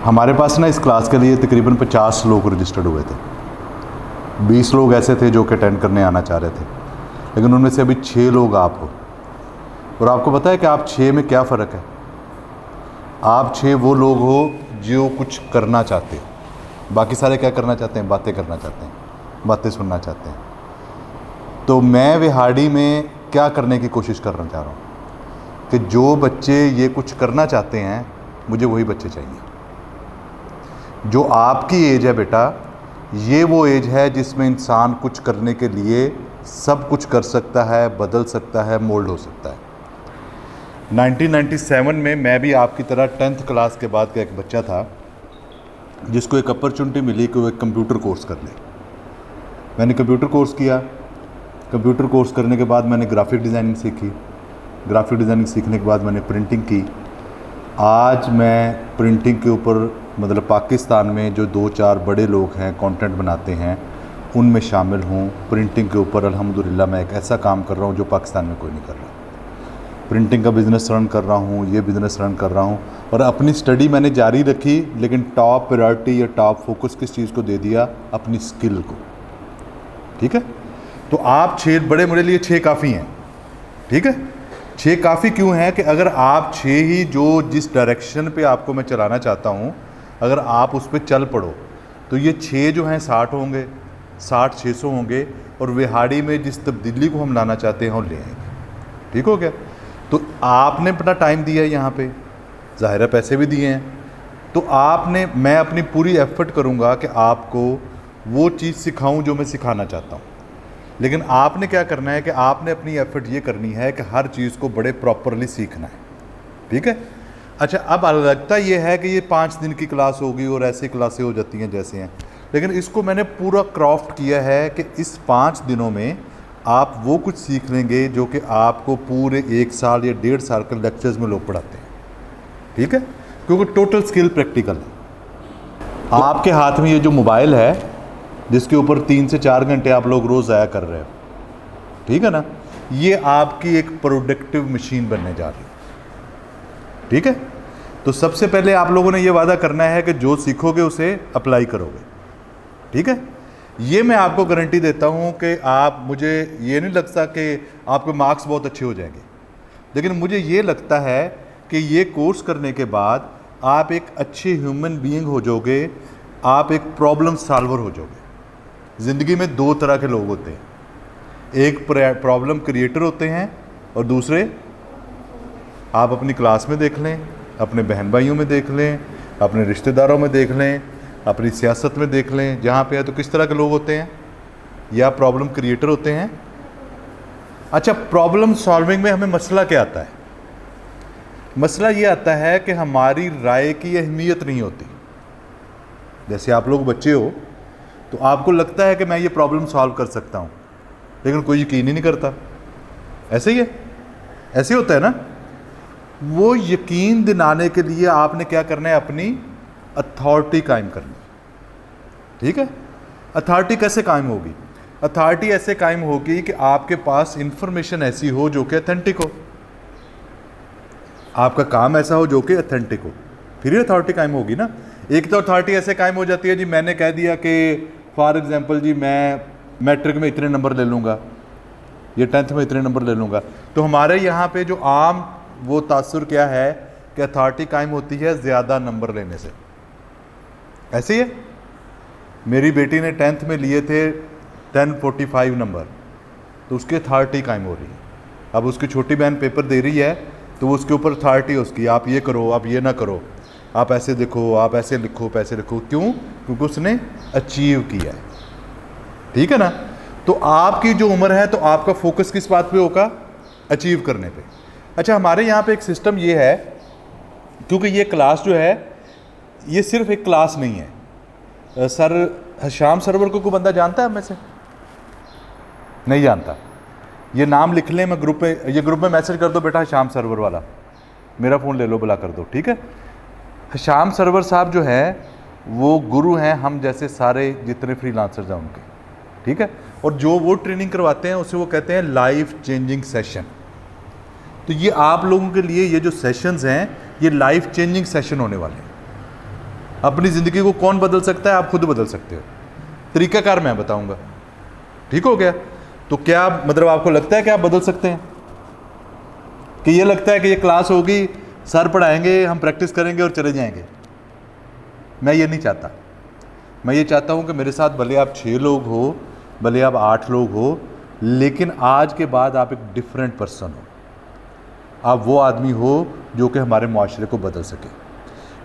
हमारे पास ना इस क्लास के लिए तकरीबन 50 लोग रजिस्टर्ड हुए थे। 20 लोग ऐसे थे जो कि अटेंड करने आना चाह रहे थे, लेकिन उनमें से अभी 6 लोग आप हो। और आपको पता है कि आप 6 में क्या फ़र्क है? आप 6 वो लोग हो जो कुछ करना चाहते हो। बाकी सारे क्या करना चाहते हैं? बातें करना चाहते हैं, बातें सुनना चाहते हैं। तो मैं विहाड़ी में क्या करने की कोशिश करना चाह रहा हूँ कि जो बच्चे ये कुछ करना चाहते हैं, मुझे वही बच्चे चाहिए। जो आपकी एज है बेटा, ये वो एज है जिसमें इंसान कुछ करने के लिए सब कुछ कर सकता है, बदल सकता है, मोल्ड हो सकता है। 1997 में मैं भी आपकी तरह 10th क्लास के बाद का एक बच्चा था जिसको एक अपॉर्चुनिटी मिली कि वो एक कंप्यूटर कोर्स कर ले। मैंने कंप्यूटर कोर्स किया। कंप्यूटर कोर्स करने के बाद मैंने ग्राफिक डिज़ाइनिंग सीखी। ग्राफिक डिज़ाइनिंग सीखने के बाद मैंने प्रिंटिंग की। आज मैं प्रिंटिंग के ऊपर मतलब पाकिस्तान में जो 2-4 बड़े लोग हैं कंटेंट बनाते हैं उनमें शामिल हूँ। प्रिंटिंग के ऊपर अल्हम्दुलिल्लाह मैं एक ऐसा काम कर रहा हूँ जो पाकिस्तान में कोई नहीं कर रहा। प्रिंटिंग का बिज़नेस रन कर रहा हूँ, ये बिज़नेस रन कर रहा हूँ। और अपनी स्टडी मैंने जारी रखी, लेकिन टॉप प्रायोरिटी या टॉप फोकस किस चीज़ को दे दिया? अपनी स्किल को। ठीक है? तो आप 6 बड़े, मेरे लिए 6 काफ़ी हैं। ठीक है? 6 काफ़ी क्यों है कि अगर आप 6 ही जो जिस डायरेक्शन पे आपको मैं चलाना चाहता हूँ, अगर आप उस पर चल पड़ो तो ये 6 जो हैं 60 होंगे, 60-600 होंगे, और विहाड़ी में जिस तब्दीली को हम लाना चाहते हैं वो ले आएंगे। ठीक हो गया? तो आपने अपना टाइम दिया है यहाँ पे, ज़ाहिर है पैसे भी दिए हैं, तो आपने, मैं अपनी पूरी एफर्ट करूँगा कि आपको वो चीज़ सिखाऊँ जो मैं सिखाना चाहता हूँ। लेकिन आपने क्या करना है कि आपने अपनी एफर्ट ये करनी है कि हर चीज़ को बड़े प्रॉपरली सीखना है। ठीक है? अच्छा, अब लगता ये है कि ये 5 दिन की क्लास होगी और ऐसी क्लासें हो जाती हैं जैसे हैं, लेकिन इसको मैंने पूरा क्राफ्ट किया है कि इस 5 दिनों में आप वो कुछ सीख लेंगे जो कि आपको पूरे 1 साल या 1.5 साल के लेक्चर्स में लोग पढ़ाते हैं। ठीक है? क्योंकि टोटल स्किल प्रैक्टिकल है। आपके हाथ में ये जो मोबाइल है जिसके ऊपर 3 से 4 घंटे आप लोग रोज़ ज़ाया कर रहे हो, ठीक है ना, ये आपकी एक प्रोडक्टिव मशीन बनने जा रही है। ठीक है? तो सबसे पहले आप लोगों ने ये वादा करना है कि जो सीखोगे उसे अप्लाई करोगे। ठीक है? ये मैं आपको गारंटी देता हूँ कि आप, मुझे ये नहीं लगता कि आपके मार्क्स बहुत अच्छे हो जाएंगे, लेकिन मुझे ये लगता है कि ये कोर्स करने के बाद आप एक अच्छे ह्यूमन बीइंग हो जाओगे, आप एक प्रॉब्लम सॉल्वर हो जाओगे। ज़िंदगी में 2 तरह के लोग होते हैं, एक प्रॉब्लम क्रिएटर होते हैं और दूसरे, आप अपनी क्लास में देख लें, अपने बहन भाइयों में देख लें, अपने रिश्तेदारों में देख लें, अपनी सियासत में देख लें, जहाँ पे है तो किस तरह के लोग होते हैं? या प्रॉब्लम क्रिएटर होते हैं। अच्छा, प्रॉब्लम सॉल्विंग में हमें मसला क्या आता है? मसला ये आता है कि हमारी राय की अहमियत नहीं होती। जैसे आप लोग बच्चे हो तो आपको लगता है कि मैं ये प्रॉब्लम सॉल्व कर सकता हूँ, लेकिन कोई यकीन ही नहीं करता। ऐसे ही है, ऐसे होता है ना। वो यकीन दिलाने के लिए आपने क्या करना है? अपनी अथॉरिटी कायम करनी। ठीक है? अथॉरिटी कैसे कायम होगी? अथॉरिटी ऐसे कायम होगी कि आपके पास इंफॉर्मेशन ऐसी हो जो कि अथेंटिक हो, आपका काम ऐसा हो जो कि अथेंटिक हो, फिर ही अथॉरिटी कायम होगी ना। एक तो अथॉरिटी ऐसे कायम हो जाती है जी, मैंने कह दिया कि फॉर एग्जांपल जी मैं मैट्रिक में इतने नंबर ले लूँगा, ये 10th में इतने नंबर ले लूँगा। तो हमारे यहाँ पे जो आम वो तासुर क्या है कि अथॉरिटी कायम होती है ज़्यादा नंबर लेने से। ऐसे ही है। मेरी बेटी ने 10th में लिए थे 1045 नंबर, तो उसकी अथॉरिटी कायम हो रही है। अब उसकी छोटी बहन पेपर दे रही है तो उसके ऊपर अथॉरिटी उसकी, आप ये करो, आप ये ना करो, आप ऐसे देखो, आप ऐसे लिखो, पैसे लिखो। क्यों? क्योंकि उसने अचीव किया है। ठीक है ना? तो आपकी जो उम्र है तो आपका फोकस किस बात पे होगा? अचीव करने पे। अच्छा, हमारे यहाँ पे एक सिस्टम ये है, क्योंकि ये क्लास जो है ये सिर्फ एक क्लास नहीं है। सर शाम सरवर को कोई बंदा जानता है? में से नहीं जानता? ये नाम लिख लें, मैं ग्रुप पे, ये ग्रुप में मैसेज कर दो बेटा शाम सरवर वाला, मेरा फ़ोन ले लो, बुला कर दो। ठीक है? शाम सरवर साहब जो है वो गुरु हैं हम जैसे सारे जितने फ्रीलांसर्स हैं उनके। ठीक है? और जो वो ट्रेनिंग करवाते हैं उसे वो कहते हैं लाइफ चेंजिंग सेशन। तो ये आप लोगों के लिए ये जो सेशंस हैं ये लाइफ चेंजिंग सेशन होने वाले हैं। अपनी ज़िंदगी को कौन बदल सकता है? आप खुद बदल सकते हो। तरीकाकार मैं बताऊंगा, ठीक हो गया? तो क्या मतलब आपको लगता है कि आप बदल सकते हैं? कि ये लगता है कि ये क्लास होगी, सर पढ़ाएंगे, हम प्रैक्टिस करेंगे और चले जाएंगे? मैं ये नहीं चाहता। मैं ये चाहता हूँ कि मेरे साथ भले आप 6 लोग हो, भले आप 8 लोग हो, लेकिन आज के बाद आप एक डिफरेंट पर्सन हो। आप वो आदमी हो जो कि हमारे माशरे को बदल सके।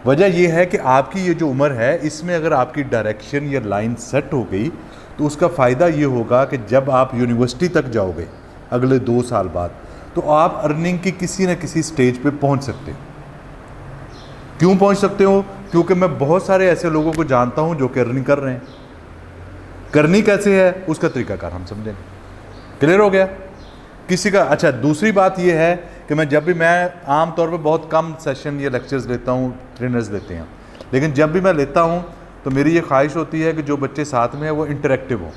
वजह यह है कि आपकी ये जो उम्र है, इसमें अगर आपकी डायरेक्शन या लाइन सेट हो गई तो उसका फ़ायदा ये होगा कि जब आप यूनिवर्सिटी तक जाओगे अगले 2 साल बाद, तो आप अर्निंग की किसी न किसी स्टेज पे पहुंच सकते हो। क्यों पहुंच सकते हो? क्योंकि मैं बहुत सारे ऐसे लोगों को जानता हूं जो कि अर्निंग कर रहे हैं। करनी कैसे है उसका तरीकाकार हम समझेंगे। क्लियर हो गया? किसी का अच्छा, दूसरी बात यह है कि मैं आम तौर पे बहुत कम सेशन या लेक्चर्स लेता हूँ, ट्रेनर्स लेते हैं, लेकिन जब भी मैं लेता हूँ तो मेरी ये ख्वाहिश होती है कि जो बच्चे साथ में हैं वो इंटरेक्टिव हों,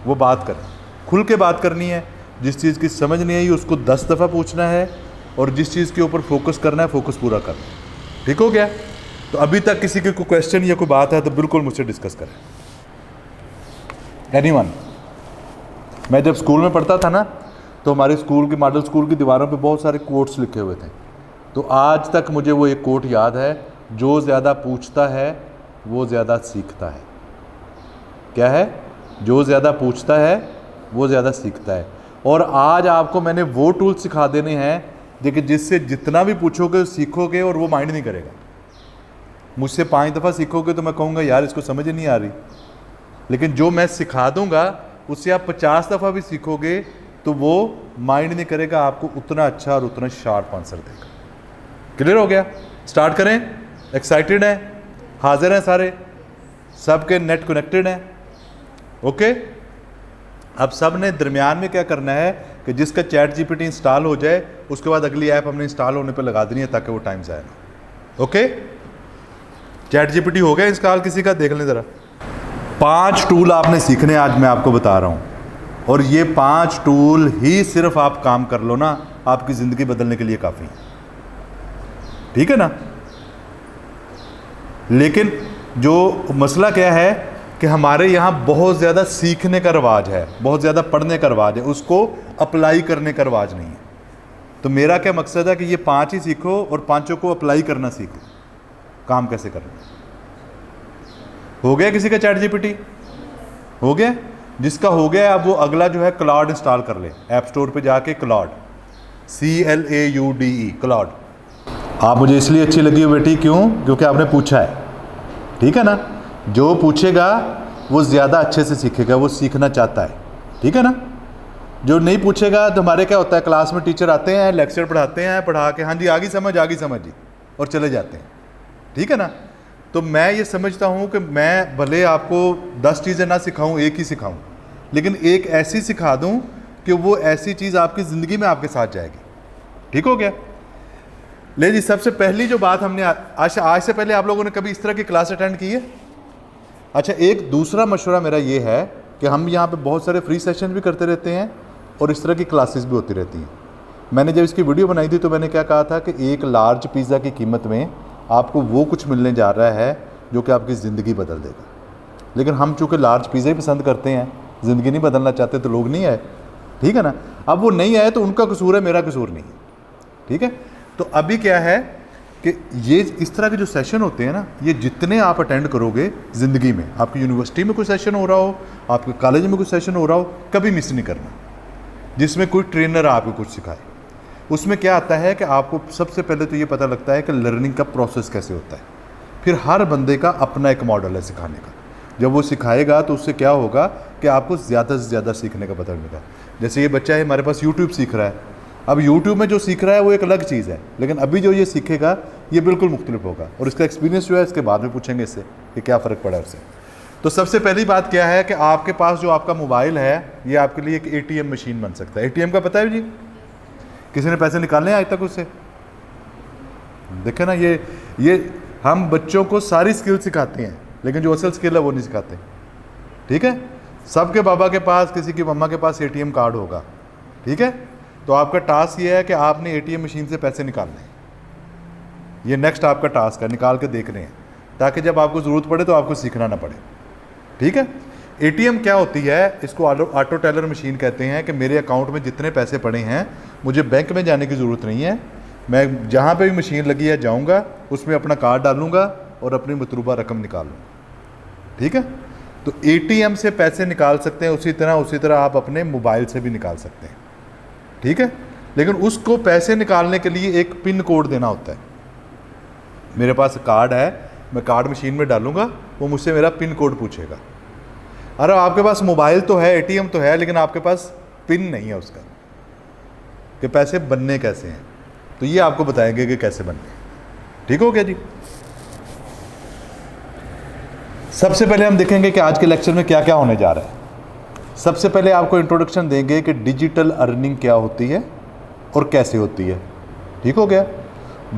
वो बात करें, खुल के बात करनी है। जिस चीज़ की समझ नहीं आई उसको 10 दफ़ा पूछना है, और जिस चीज़ के ऊपर फोकस करना है फोकस पूरा करना है। ठीक हो गया? तो अभी तक किसी के कोई क्वेश्चन या कोई बात है तो बिल्कुल मुझसे डिस्कस करें। एनीवन? मैं जब स्कूल में पढ़ता था ना, तो हमारे स्कूल की मॉडल स्कूल की दीवारों पे बहुत सारे कोट्स लिखे हुए थे। तो आज तक मुझे वो एक कोट याद है, जो ज़्यादा पूछता है वो ज़्यादा सीखता है। क्या है? जो ज़्यादा पूछता है वो ज़्यादा सीखता है। और आज आपको मैंने वो टूल सिखा देने हैं देखिए, जिससे जितना भी पूछोगे सीखोगे और वो माइंड नहीं करेगा। मुझसे 5 दफ़ा सीखोगे तो मैं कहूँगा यार इसको समझ ही नहीं आ रही, लेकिन जो मैं सिखा दूँगा उससे आप 50 दफ़ा भी सीखोगे तो वो माइंड नहीं करेगा, आपको उतना अच्छा और उतना शार्प आंसर देगा। क्लियर हो गया? स्टार्ट करें? एक्साइटेड हैं? हाजिर हैं सारे? सबके नेट कनेक्टेड हैं? ओके। अब सब ने दरमियान में क्या करना है कि जिसका चैट जीपीटी इंस्टॉल हो जाए उसके बाद अगली ऐप हमने इंस्टॉल होने पर लगा देनी है ताकि वो टाइम जाए ना। ओके, चैट जीपीटी हो गया इंस्टॉल किसी का? देख लें ज़रा। 5 टूल आपने सीखने, आज मैं आपको बता रहा हूँ, और ये 5 टूल ही सिर्फ आप काम कर लो ना, आपकी ज़िंदगी बदलने के लिए काफ़ी है। ठीक है ना? लेकिन जो मसला क्या है कि हमारे यहाँ बहुत ज़्यादा सीखने का रवाज है, बहुत ज़्यादा पढ़ने का रवाज है, उसको अप्लाई करने का रवाज नहीं है। तो मेरा क्या मकसद है कि ये 5 ही सीखो और 5 को अप्लाई करना सीखो, काम कैसे करना। हो गया किसी का चैट जीपीटी? हो गया? जिसका हो गया अब वो अगला जो है क्लाउड इंस्टॉल कर ले, ऐप स्टोर पे जाके क्लाउड, CLAUDE, क्लाउड। आप मुझे इसलिए अच्छी लगी हो बेटी, क्यों? क्योंकि आपने पूछा है। ठीक है ना? जो पूछेगा वो ज़्यादा अच्छे से सीखेगा, वो सीखना चाहता है। ठीक है ना? जो नहीं पूछेगा तो हमारे क्या होता है, क्लास में टीचर आते हैं, लेक्चर पढ़ाते हैं, पढ़ा के हाँ जी आ गई समझ जी, और चले जाते हैं। ठीक है ना? तो मैं ये समझता हूँ कि मैं भले आपको 10 चीज़ें ना सिखाऊँ, एक ही सिखाऊँ, लेकिन एक ऐसी सिखा दूँ कि वो ऐसी चीज़ आपकी ज़िंदगी में आपके साथ जाएगी। ठीक हो गया? ले जी, सबसे पहली जो बात हमने आज से पहले आप लोगों ने कभी इस तरह की क्लास अटेंड की है? अच्छा, एक दूसरा मशवरा मेरा ये है कि हम यहाँ पे बहुत सारे फ्री सेशन भी करते रहते हैं और इस तरह की क्लासेस भी होती रहती हैं। मैंने जब इसकी वीडियो बनाई थी तो मैंने क्या कहा था कि एक लार्ज पिज़्ज़ा की कीमत में आपको वो कुछ मिलने जा रहा है जो कि आपकी ज़िंदगी बदल देगा। लेकिन हम चूँकि लार्ज पिज़्ज़ा ही पसंद करते हैं, ज़िंदगी नहीं बदलना चाहते, तो लोग नहीं आए। ठीक है ना? अब वो नहीं आए तो उनका कसूर है, मेरा कसूर नहीं है। ठीक है? तो अभी क्या है कि ये इस तरह के जो सेशन होते हैं ना, ये जितने आप अटेंड करोगे ज़िंदगी में, आपकी यूनिवर्सिटी में कोई सेशन हो रहा हो, आपके कॉलेज में कोई सेशन हो रहा हो, कभी मिस नहीं करना, जिसमें कोई ट्रेनर आपको कुछ सिखाए। उसमें क्या आता है कि आपको सबसे पहले तो ये पता लगता है कि लर्निंग का प्रोसेस कैसे होता है। फिर हर बंदे का अपना एक मॉडल है सिखाने का। जब वो सिखाएगा तो उससे क्या होगा कि आपको ज़्यादा से ज़्यादा सीखने का पता मिलेगा। जैसे ये बच्चा है हमारे पास यूट्यूब सीख रहा है, अब यूट्यूब में जो सीख रहा है वो एक अलग चीज़ है, लेकिन अभी जो ये सीखेगा ये बिल्कुल मुख्तलिफ होगा, और इसका एक्सपीरियंस जो है इसके बाद में पूछेंगे इससे कि क्या फ़र्क पड़ा उससे। तो सबसे पहली बात क्या है कि आपके पास जो आपका मोबाइल है ये आपके लिए एक ATM मशीन बन सकता है। ATM का पता है जी? किसी ने पैसे निकालने आज तक उससे? देखे ना, ये हम बच्चों को सारी स्किल सिखाते हैं, लेकिन जो असल स्किल है वो नहीं सिखाते। ठीक है? सबके बाबा के पास, किसी की मम्मा के पास ATM कार्ड होगा। ठीक है? तो आपका टास्क ये है कि आपने ATM मशीन से पैसे निकालने हैं। ये नेक्स्ट आपका टास्क है, निकाल के देख रहे हैं। ताकि जब आपको ज़रूरत पड़े तो आपको सीखना ना पड़े। ठीक है। एटीएम क्या होती है, इसको ऑटो टेलर मशीन कहते हैं कि मेरे अकाउंट में जितने पैसे पड़े हैं मुझे बैंक में जाने की ज़रूरत नहीं है, मैं जहाँ पे भी मशीन लगी है जाऊँगा, उसमें अपना कार्ड डालूँगा और अपनी मतलूबा रकम निकाल लूँगा। ठीक है। तो एटीएम से पैसे निकाल सकते हैं, उसी तरह आप अपने मोबाइल से भी निकाल सकते हैं। ठीक है। लेकिन उसको पैसे निकालने के लिए एक पिन कोड देना होता है। मेरे पास कार्ड है, मैं कार्ड मशीन में डालूँगा, वो मुझसे मेरा पिन कोड पूछेगा। अरे आपके पास मोबाइल तो है, एटीएम तो है, लेकिन आपके पास पिन नहीं है उसका, कि पैसे बनने कैसे हैं। तो ये आपको बताएंगे कि कैसे बनने। ठीक हो गया जी। सबसे पहले हम देखेंगे कि आज के लेक्चर में क्या क्या होने जा रहा है। सबसे पहले आपको इंट्रोडक्शन देंगे कि डिजिटल अर्निंग क्या होती है और कैसे होती है। ठीक हो गया।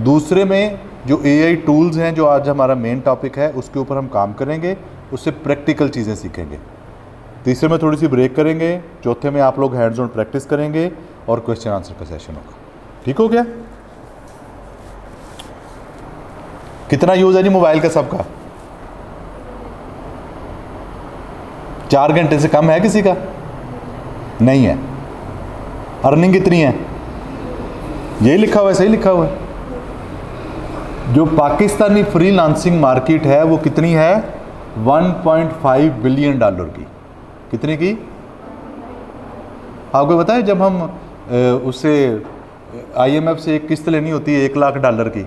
दूसरे में जो एआई टूल्स हैं, जो आज हमारा मेन टॉपिक है, उसके ऊपर हम काम करेंगे, उससे प्रैक्टिकल चीज़ें सीखेंगे। तीसरे में थोड़ी सी ब्रेक करेंगे। चौथे में आप लोग हैंड्स ऑन प्रैक्टिस करेंगे और क्वेश्चन आंसर का सेशन होगा। ठीक हो गया। कितना यूज़ है जी मोबाइल का सबका? 4 घंटे से कम है किसी का? नहीं है। अर्निंग कितनी है? यही लिखा हुआ है, सही लिखा हुआ है। जो पाकिस्तानी फ्रीलांसिंग मार्केट है वो कितनी है? 1.5 बिलियन डॉलर की। कितने की? आपको पता है जब हम उससे IMF से एक किस्त लेनी होती है 1 लाख डॉलर की,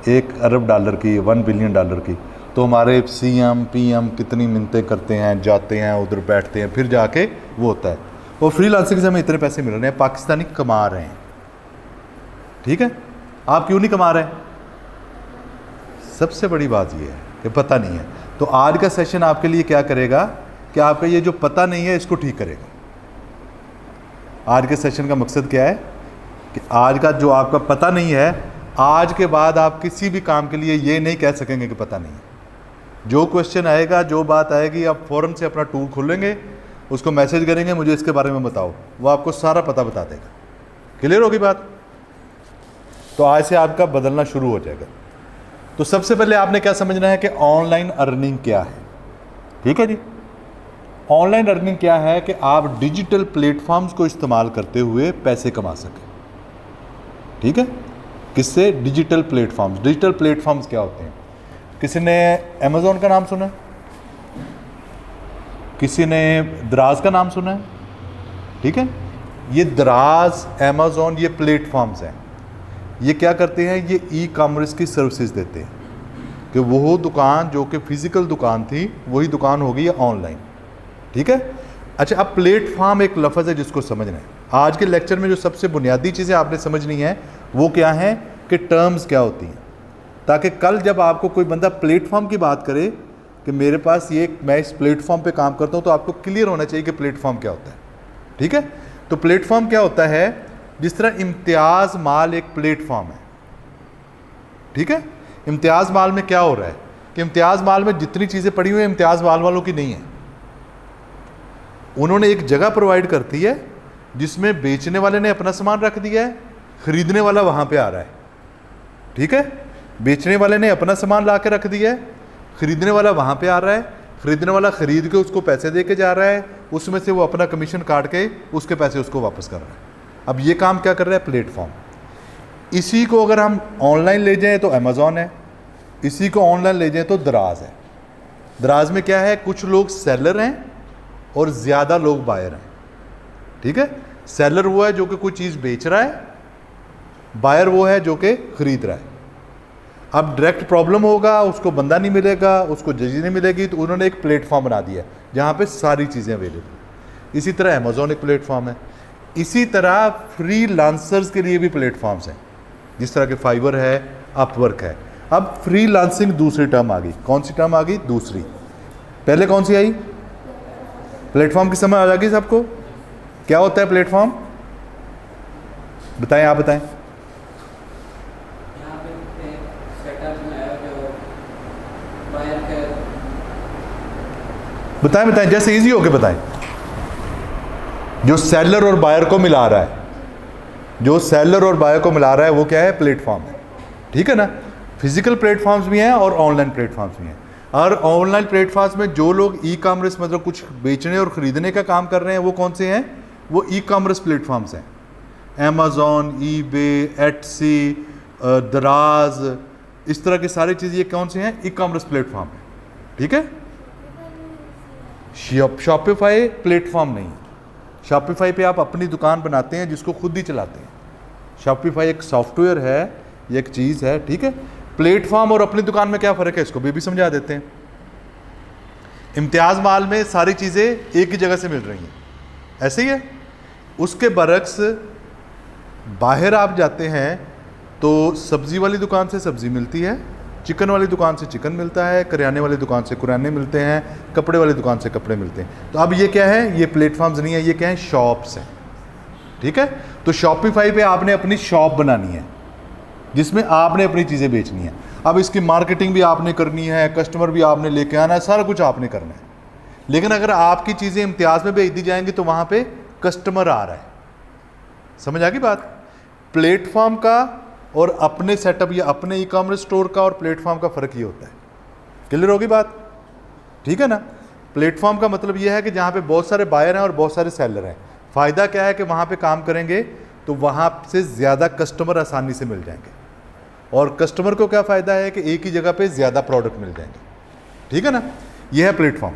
1 अरब डॉलर की, 1 बिलियन डॉलर की, तो हमारे CM PM कितनी मिन्नतें करते हैं, जाते हैं उधर बैठते हैं, फिर जाके वो होता है। वो फ्रीलांसिंग से हमें इतने पैसे मिल रहे हैं, पाकिस्तानी कमा रहे हैं। ठीक है। आप क्यों नहीं कमा रहे? सबसे बड़ी बात ये है कि पता नहीं है। तो आज का सेशन आपके लिए क्या करेगा कि आपका ये जो पता नहीं है इसको ठीक करेगा। आज के सेशन का मकसद क्या है कि आज का जो आपका पता नहीं है, आज के बाद आप किसी भी काम के लिए ये नहीं कह सकेंगे कि पता नहीं है। जो क्वेश्चन आएगा, जो बात आएगी, आप फ़ौरन से अपना टूल खोलेंगे, उसको मैसेज करेंगे मुझे इसके बारे में बताओ, वो आपको सारा पता बता देगा। क्लियर होगी बात? तो आज से आपका बदलना शुरू हो जाएगा। तो सबसे पहले आपने क्या समझना है कि ऑनलाइन अर्निंग क्या है। ठीक है जी। ऑनलाइन अर्निंग क्या है कि आप डिजिटल प्लेटफॉर्म्स को इस्तेमाल करते हुए पैसे कमा सकें। ठीक है। किससे? Digital platforms. डिजिटल प्लेटफॉर्म्स क्या होते हैं? किसी ने अमेज़ॉन का नाम सुना है? किसी ने दराज का नाम सुना है? ठीक है। ये दराज, अमेज़ॉन, ये प्लेटफॉर्म्स हैं। ये क्या करते हैं? ये ई-कॉमर्स की सर्विसेज देते हैं कि वो दुकान जो कि फिज़िकल दुकान थी वही दुकान हो गई है ऑनलाइन। ठीक है। अच्छा, अब प्लेटफॉर्म एक लफ्ज़ है जिसको समझना है। आज के लेक्चर में जो सबसे बुनियादी चीज़ें आपने समझनी है वो क्या है कि टर्म्स क्या होती हैं, ताकि कल जब आपको कोई बंदा प्लेटफॉर्म की बात करे कि मेरे पास ये, मैं इस प्लेटफॉर्म पे काम करता हूँ, तो आपको क्लियर होना चाहिए कि प्लेटफॉर्म क्या होता है। ठीक है। तो प्लेटफॉर्म क्या होता है? जिस तरह इम्तियाज़ माल एक प्लेटफॉर्म है। ठीक है। इम्तियाज़ माल में क्या हो रहा है कि इम्तियाज़ माल में जितनी चीज़ें पड़ी हुई हैं इम्तियाज़ माल वालों की नहीं है। उन्होंने एक जगह प्रोवाइड करती है जिसमें बेचने वाले ने अपना सामान रख दिया है, ख़रीदने वाला वहाँ पे आ रहा है। ठीक है। बेचने वाले ने अपना सामान ला के रख दिया है, ख़रीदने वाला वहाँ पे आ रहा है, ख़रीदने वाला ख़रीद के उसको पैसे दे के जा रहा है, उसमें से वो अपना कमीशन काट के उसके पैसे उसको वापस कर रहा है। अब ये काम क्या कर रहा है? प्लेटफॉर्म। इसी को अगर हम ऑनलाइन ले जाएं तो अमेज़ॉन है, इसी को ऑनलाइन ले जाएं तो दराज है। दराज में क्या है? कुछ लोग सेलर हैं और ज़्यादा लोग बायर हैं। ठीक है। सेलर वो है जो कि कोई चीज़ बेच रहा है, बायर वो है जो कि ख़रीद रहा है। अब डायरेक्ट प्रॉब्लम होगा, उसको बंदा नहीं मिलेगा, उसको जगह नहीं मिलेगी, तो उन्होंने एक प्लेटफॉर्म बना दिया जहाँ पे सारी चीज़ें अवेलेबल। इसी तरह अमेज़ॉन एक प्लेटफॉर्म है। इसी तरह फ्रीलांसर्स के लिए भी प्लेटफॉर्म्स हैं, जिस तरह के फाइवर है, अपवर्क है। अब फ्रीलांसिंग दूसरी टर्म आ गई। कौन सी टर्म आ गई? दूसरी। पहले कौन सी आई? प्लेटफॉर्म की समझ आ जाएगी सबको? क्या होता है प्लेटफॉर्म? बताएं, आप बताएं। बताएं, जैसे इजी होके बताएं। जो सेलर और बायर को मिला रहा है, वो क्या है? प्लेटफॉर्म है। ठीक है ना। फिजिकल प्लेटफॉर्म्स भी हैं और ऑनलाइन प्लेटफॉर्म्स भी हैं। और ऑनलाइन प्लेटफॉर्म्स में जो लोग ई कॉमर्स मतलब कुछ बेचने और ख़रीदने का काम कर रहे हैं वो कौन से हैं? वो ई कॉमर्स प्लेटफॉर्म्स हैं। अमेज़ॉन, ईबे, एटसी, दराज, इस तरह की सारी चीज़ ये कौन से हैं? ई कॉमर्स प्लेटफॉर्म है। ठीक है, शॉपिफाई प्लेटफॉर्म नहीं है। शॉपिफाई पे आप अपनी दुकान बनाते हैं जिसको खुद ही चलाते हैं। शॉपिफाई एक सॉफ्टवेयर है, ये एक चीज़ है। ठीक है, प्लेटफॉर्म और अपनी दुकान में क्या फ़र्क है इसको भी समझा देते हैं। इम्तियाज़ माल में सारी चीज़ें एक ही जगह से मिल रही हैं, ऐसे ही है। उसके बरक्स बाहर आप जाते हैं तो सब्ज़ी वाली दुकान से सब्ज़ी मिलती है, चिकन वाली दुकान से चिकन मिलता है, करियाने वाली दुकान से करियाने मिलते हैं, कपड़े वाली दुकान से कपड़े मिलते हैं। तो अब ये क्या है? ये प्लेटफॉर्म्स नहीं है, ये क्या है? शॉप्स हैं। ठीक है, तो शॉपिफाई पे आपने अपनी शॉप बनानी है जिसमें आपने अपनी चीज़ें बेचनी है। अब इसकी मार्केटिंग भी आपने करनी है, कस्टमर भी आपने लेके आना है, सारा कुछ आपने करना है। लेकिन अगर आपकी चीज़ें इम्तियाज़ में बेच दी जाएंगी तो वहाँ पे कस्टमर आ रहा है। समझ आ गई बात? प्लेटफॉर्म का और अपने सेटअप या अपने ई कॉमर्स स्टोर का और प्लेटफॉर्म का फ़र्क ये होता है। क्लियर होगी बात? ठीक है ना। प्लेटफॉर्म का मतलब ये है कि जहाँ पे बहुत सारे बायर हैं और बहुत सारे सेलर हैं। फ़ायदा क्या है कि वहाँ पे काम करेंगे तो वहाँ से ज़्यादा कस्टमर आसानी से मिल जाएंगे, और कस्टमर को क्या फ़ायदा है कि एक ही जगह पे ज़्यादा प्रोडक्ट मिल जाएंगे। ठीक है ना, ये है प्लेटफॉर्म।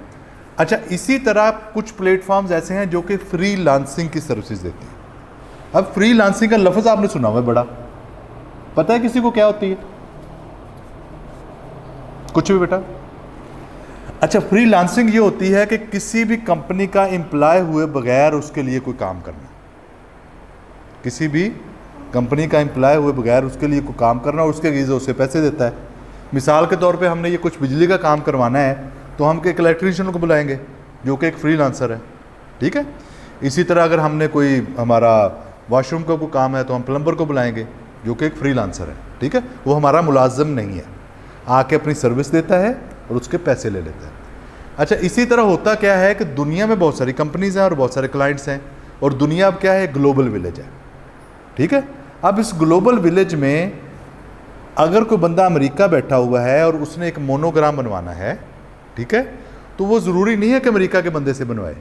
अच्छा, इसी तरह कुछ प्लेटफॉर्म्स ऐसे हैं जो कि फ्री लांसिंग की सर्विसेज देते हैं। अब फ्री लांसिंग का लफ्ज़ आपने सुना हुआ है, बड़ा पता है किसी को क्या होती है? कुछ भी बेटा? अच्छा, फ्री लांसिंग ये होती है कि किसी भी कंपनी का एम्प्लॉय हुए बगैर उसके लिए कोई काम करना। किसी भी कंपनी का एम्प्लॉय हुए बगैर उसके लिए कोई काम करना और उसके गिज़े उसे पैसे देता है। मिसाल के तौर पे हमने ये कुछ बिजली का काम करवाना है तो हम एक इलेक्ट्रीशियन को बुलाएंगे जो कि एक फ्री लांसर है। ठीक है, इसी तरह अगर हमने कोई हमारा वॉशरूम का कोई काम है तो हम प्लम्बर को बुलाएंगे जो कि एक फ्री लांसर है। ठीक है, वो हमारा मुलाजिम नहीं है, आके अपनी सर्विस देता है और उसके पैसे ले लेता है। अच्छा, इसी तरह होता क्या है कि दुनिया में बहुत सारी कंपनीज़ हैं और बहुत सारे क्लाइंट्स हैं, और दुनिया अब क्या है? ग्लोबल विलेज है। ठीक है, अब इस ग्लोबल विलेज में अगर कोई बंदा अमेरिका बैठा हुआ है और उसने एक मोनोग्राम बनवाना है, ठीक है, तो वो ज़रूरी नहीं है कि अमेरिका के बंदे से बनवाए,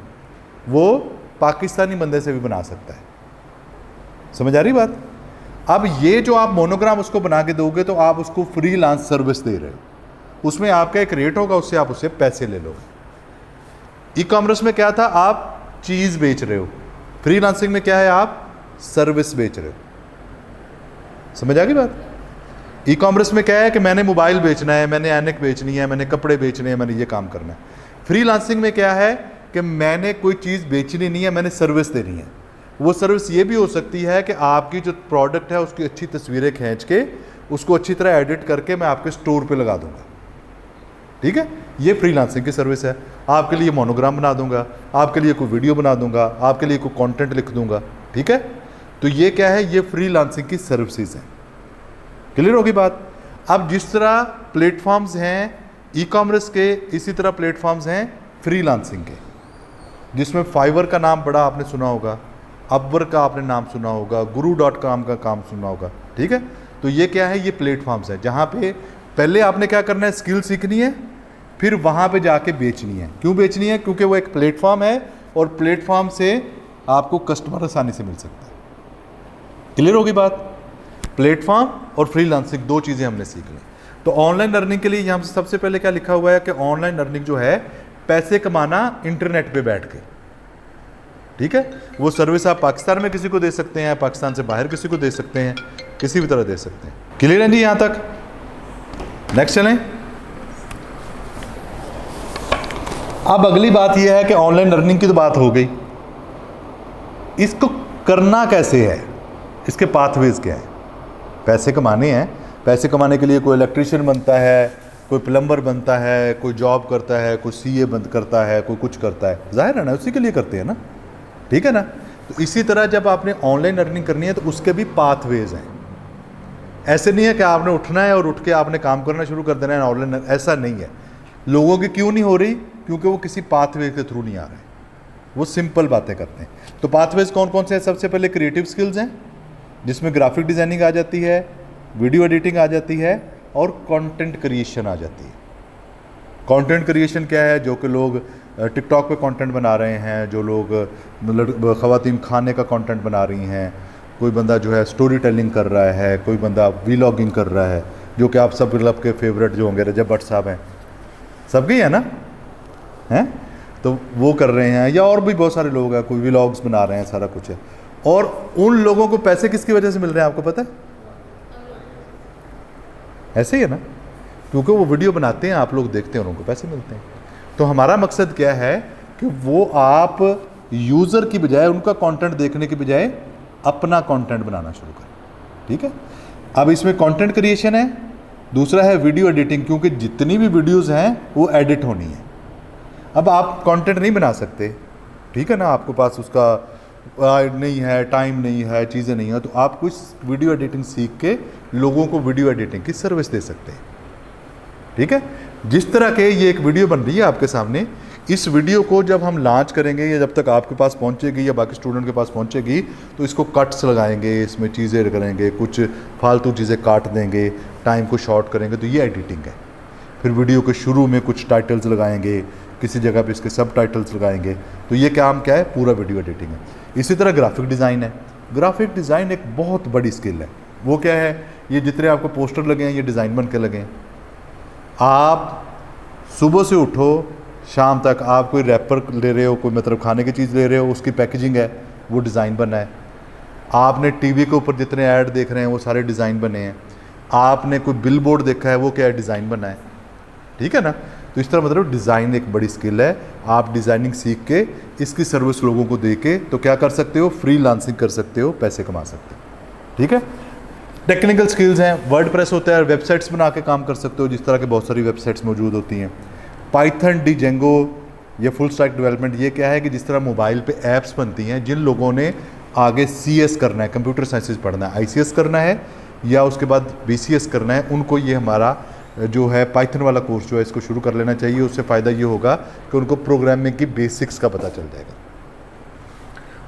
वो पाकिस्तानी बंदे से भी बना सकता है। समझ आ रही बात? अब ये जो आप मोनोग्राम उसको बना के दोगे तो आप उसको फ्री लांस सर्विस दे रहे हो। उसमें आपका एक रेट होगा, उससे आप उससे पैसे ले लोगे। ई कॉमर्स में क्या था? आप चीज़ बेच रहे हो। फ्री लांसिंग में क्या है? आप सर्विस बेच रहे हो। समझ आ गई बात? ई कॉमर्स में क्या है कि मैंने मोबाइल बेचना है, मैंने ऐनक बेचनी है, मैंने कपड़े बेचने हैं, मैंने ये काम करना है। फ्री लांसिंग में क्या है कि मैंने कोई चीज़ बेचनी नहीं है, मैंने सर्विस देनी है। वो सर्विस ये भी हो सकती है कि आपकी जो प्रोडक्ट है उसकी अच्छी तस्वीरें खींच के उसको अच्छी तरह एडिट करके मैं आपके स्टोर पे लगा दूंगा। ठीक है, ये फ्री लांसिंग की सर्विस है। आपके लिए मोनोग्राम बना दूंगा, आपके लिए कोई वीडियो बना दूंगा, आपके लिए कोई कंटेंट लिख दूंगा। ठीक है, तो ये क्या है? ये फ्री लांसिंग की सर्विसेज हैं। क्लियर होगी बात? अब जिस तरह प्लेटफॉर्म्स हैं ई कॉमर्स के, इसी तरह प्लेटफॉर्म्स हैं फ्री लांसिंग के, जिसमें फाइवर का नाम बड़ा आपने सुना होगा, अपवर्क का आपने नाम सुना होगा, guru.com का काम सुना होगा। ठीक है, तो ये क्या है? ये प्लेटफॉर्म्स है जहाँ पे पहले आपने क्या करना है? स्किल सीखनी है, फिर वहाँ पे जाके बेचनी है। क्यों बेचनी है? क्योंकि वो एक प्लेटफॉर्म है और प्लेटफॉर्म से आपको कस्टमर आसानी से मिल सकता है। क्लियर होगी बात? प्लेटफॉर्म और फ्रीलांसिंग दो चीज़ें हमने सीख ली। तो ऑनलाइन अर्निंग के लिए यहाँ से सबसे पहले क्या लिखा हुआ है कि ऑनलाइन अर्निंग जो है पैसे कमाना इंटरनेट पे बैठ के। ठीक है, वो सर्विस आप पाकिस्तान में किसी को दे सकते हैं, पाकिस्तान से बाहर किसी को दे सकते हैं, किसी भी तरह दे सकते हैं। क्लियर है जी यहाँ तक? नेक्स्ट चलें। अब अगली बात यह है कि ऑनलाइन अर्निंग की तो बात हो गई, इसको करना कैसे है? इसके पाथवेज क्या है? पैसे कमाने हैं, पैसे कमाने के लिए कोई इलेक्ट्रीशियन बनता है, कोई प्लम्बर बनता है, कोई जॉब करता है, कोई सीए बंद करता है, कोई कुछ करता है, जाहिर है ना, उसी के लिए करते हैं ना। ठीक है ना। तो इसी तरह जब आपने ऑनलाइन अर्निंग करनी है तो उसके भी पाथवेज हैं। ऐसे नहीं है कि आपने उठना है और उठ के आपने काम करना शुरू कर देना है ऑनलाइन, ऐसा नहीं है। लोगों की क्यों नहीं हो रही? क्योंकि वो किसी पाथवे के थ्रू नहीं आ रहे, वो सिंपल बातें करते हैं। तो पाथवेज कौन कौन से हैं? सबसे पहले क्रिएटिव स्किल्स हैं, जिसमें ग्राफिक डिज़ाइनिंग आ जाती है, वीडियो एडिटिंग आ जाती है, और कंटेंट क्रिएशन आ जाती है। कंटेंट क्रिएशन क्या है? जो कि लोग टिकटॉक पे कंटेंट बना रहे हैं, जो लोग मतलब ख़वातीन खाने का कंटेंट बना रही हैं, कोई बंदा जो है स्टोरी टेलिंग कर रहा है, कोई बंदा वीलॉगिंग कर रहा है, जो कि आप सब क्लब के फेवरेट जो होंगे रजब भट्ट साहब हैं, सबके ही है ना, हैं, तो वो कर रहे हैं, या और भी बहुत सारे लोग हैं, कोई व्लॉग्स बना रहे हैं, सारा कुछ है। और उन लोगों को पैसे किसकी वजह से मिल रहे हैं आपको पता है? ऐसे ही है ना, क्योंकि वो वीडियो बनाते हैं, आप लोग देखते हैं, उनको पैसे मिलते हैं। तो हमारा मकसद क्या है कि वो आप यूज़र की बजाय, उनका कंटेंट देखने की बजाय अपना कंटेंट बनाना शुरू करें। ठीक है, अब इसमें कंटेंट क्रिएशन है, दूसरा है वीडियो एडिटिंग, क्योंकि जितनी भी वीडियोस हैं वो एडिट होनी है। अब आप कंटेंट नहीं बना सकते, ठीक है ना, आपके पास उसका नहीं है, टाइम नहीं है, चीज़ें नहीं है, तो आप कुछ वीडियो एडिटिंग सीख के लोगों को वीडियो एडिटिंग की सर्विस दे सकते हैं। ठीक है, जिस तरह के ये एक वीडियो बन रही है आपके सामने, इस वीडियो को जब हम लॉन्च करेंगे या जब तक आपके पास पहुंचेगी या बाकी स्टूडेंट के पास पहुंचेगी, तो इसको कट्स लगाएंगे, इसमें चीज़ें करेंगे, कुछ फालतू चीज़ें काट देंगे, टाइम को शॉर्ट करेंगे, तो ये एडिटिंग है। फिर वीडियो के शुरू में कुछ टाइटल्स लगाएंगे, किसी जगह पे इसके सब टाइटल्स लगाएंगे, तो ये काम क्या है? पूरा वीडियो एडिटिंग है। इसी तरह ग्राफिक डिज़ाइन है। ग्राफिक डिज़ाइन एक बहुत बड़ी स्किल है। वो क्या है? ये जितने आपको पोस्टर लगे हैं ये डिज़ाइन बन के लगे हैं। आप सुबह से उठो शाम तक आप कोई रैपर ले रहे हो, कोई मतलब खाने की चीज़ ले रहे हो, उसकी पैकेजिंग है, वो डिज़ाइन बना है। आपने टीवी के ऊपर जितने ऐड देख रहे हैं वो सारे डिज़ाइन बने हैं। आपने कोई बिल बोर्ड देखा है, वो क्या है? डिज़ाइन बना है। ठीक है ना, तो इस तरह मतलब डिज़ाइन एक बड़ी स्किल है। आप डिज़ाइनिंग सीख के इसकी सर्विस लोगों को दे के तो क्या कर सकते हो? फ्रीलांसिंग कर सकते हो, पैसे कमा सकते हो। ठीक है, टेक्निकल स्किल्स हैं, वर्डप्रेस होता है, वेबसाइट्स बना के काम कर सकते हो, जिस तरह के बहुत सारी वेबसाइट्स मौजूद होती हैं। पाइथन, डिजेंगो, ये फुल स्टैक डेवलपमेंट, ये क्या है कि जिस तरह मोबाइल पे ऐप्स बनती हैं, जिन लोगों ने आगे CS करना है, कंप्यूटर साइंसेज पढ़ना है, ICS करना है या उसके बाद BCS करना है, उनको ये हमारा जो है पाइथन वाला कोर्स जो है इसको शुरू कर लेना चाहिए। उससे फ़ायदा ये होगा कि उनको प्रोग्रामिंग की बेसिक्स का पता चल जाएगा।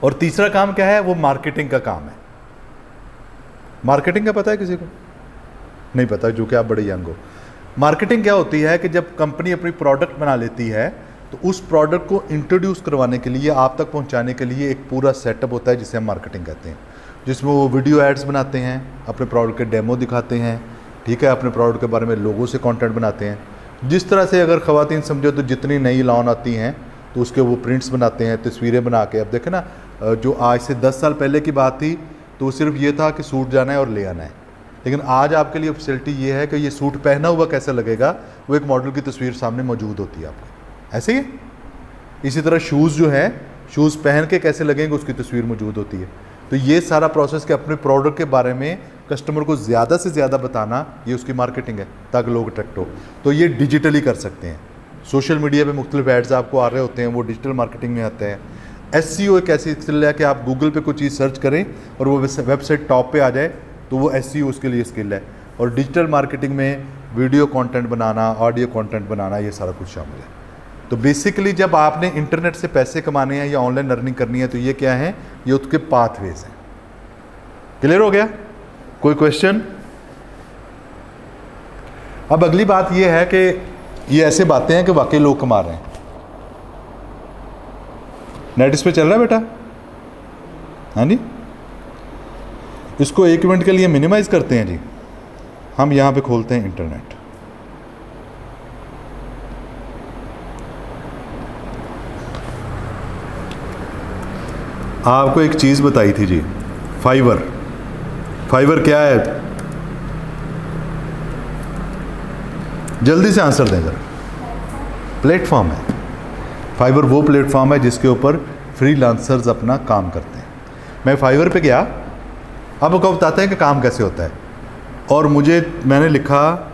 और तीसरा काम क्या है? वो मार्केटिंग का काम है। मार्केटिंग का पता है किसी को? नहीं पता, जो कि आप बड़े यंग हो। मार्केटिंग क्या होती है कि जब कंपनी अपनी प्रोडक्ट बना लेती है तो उस प्रोडक्ट को इंट्रोड्यूस करवाने के लिए, आप तक पहुंचाने के लिए एक पूरा सेटअप होता है जिसे हम मार्केटिंग कहते हैं, जिसमें वो वीडियो एड्स बनाते हैं, अपने प्रोडक्ट के डेमो दिखाते हैं, ठीक है, अपने प्रोडक्ट के बारे में लोगों से कंटेंट बनाते हैं। जिस तरह से अगर ख़वातीन समझो तो जितनी नई लॉन आती हैं तो उसके वो प्रिंट्स बनाते हैं, तस्वीरें बना के। अब देखें ना, जो आज से 10 साल पहले की बात थी तो सिर्फ ये था कि सूट जाना है और ले आना है, लेकिन आज आपके लिए फैसिलिटी ये है कि ये सूट पहना हुआ कैसे लगेगा, वो एक मॉडल की तस्वीर सामने मौजूद होती है आपको। ऐसे ही इसी तरह शूज़ जो है, शूज़ पहन के कैसे लगेंगे उसकी तस्वीर मौजूद होती है। तो ये सारा प्रोसेस के अपने प्रोडक्ट के बारे में कस्टमर को ज़्यादा से ज़्यादा बताना, ये उसकी मार्केटिंग है ताकि लोग अट्रैक्ट हो। तो ये डिजिटली कर सकते हैं। सोशल मीडिया पे मुख्तलिफ एड्स आपको आ रहे होते हैं, वो डिजिटल मार्केटिंग में आते हैं। SEO एक ऐसी स्किल है कि आप गूगल पे कोई चीज़ सर्च करें और वो वेबसाइट टॉप पे आ जाए, तो वो SEO उसके लिए स्किल है। और डिजिटल मार्केटिंग में वीडियो कंटेंट बनाना, ऑडियो कंटेंट बनाना, ये सारा कुछ शामिल है। तो बेसिकली जब आपने इंटरनेट से पैसे कमाने हैं या ऑनलाइन अर्निंग करनी है तो ये क्या है? ये उसके पाथवेज हैं। क्लियर हो गया? कोई क्वेश्चन? अब अगली बात ये है कि ये ऐसे बातें हैं कि वाकई लोग कमा रहे हैं। नेट इस पे चल रहा है बेटा? हाँ जी, इसको 1 मिनट के लिए मिनिमाइज करते हैं जी। हम यहाँ पे खोलते हैं इंटरनेट। आपको एक चीज़ बताई थी जी, फाइवर। फाइवर क्या है? जल्दी से आंसर दें जरा। प्लेटफॉर्म है। फाइवर वो प्लेटफॉर्म है जिसके ऊपर फ्रीलांसर्स अपना काम करते हैं। मैं फाइवर पे गया, अब आपको बताते हैं कि काम कैसे होता है। और मैंने लिखा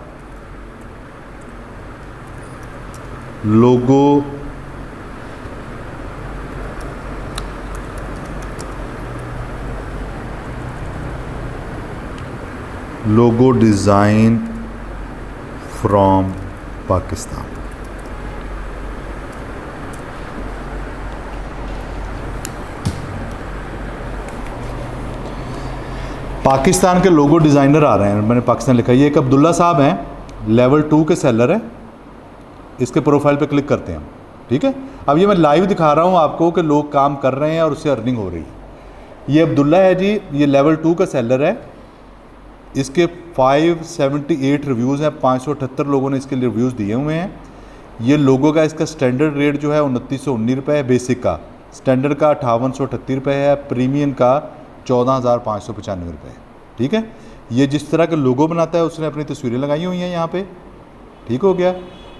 logo design from Pakistan. Pakistan के लोगो डिज़ाइनर आ रहे हैं, मैंने पाकिस्तान लिखा है। ये एक अब्दुल्ला साहब हैं, लेवल 2 के सेलर हैं। इसके प्रोफाइल पे क्लिक करते हैं हम, ठीक है। अब ये मैं लाइव दिखा रहा हूँ आपको कि लोग काम कर रहे हैं और उससे अर्निंग हो रही है। ये अब्दुल्ला है जी, ये लेवल 2 का सेलर है। इसके 578 रिव्यूज़ हैं, 578 लोगों ने इसके लिए रिव्यूज़ दिए हुए हैं। ये लोगों का इसका स्टैंडर्ड रेट जो है 2919 रुपये है, बेसिक का। स्टैंडर्ड का 5838 रुपये है, प्रीमियम का 14,595 रुपये है, ठीक है। ये जिस तरह के लोगो बनाता है उसने अपनी तस्वीरें लगाई हुई हैं यहाँ पे, ठीक हो गया।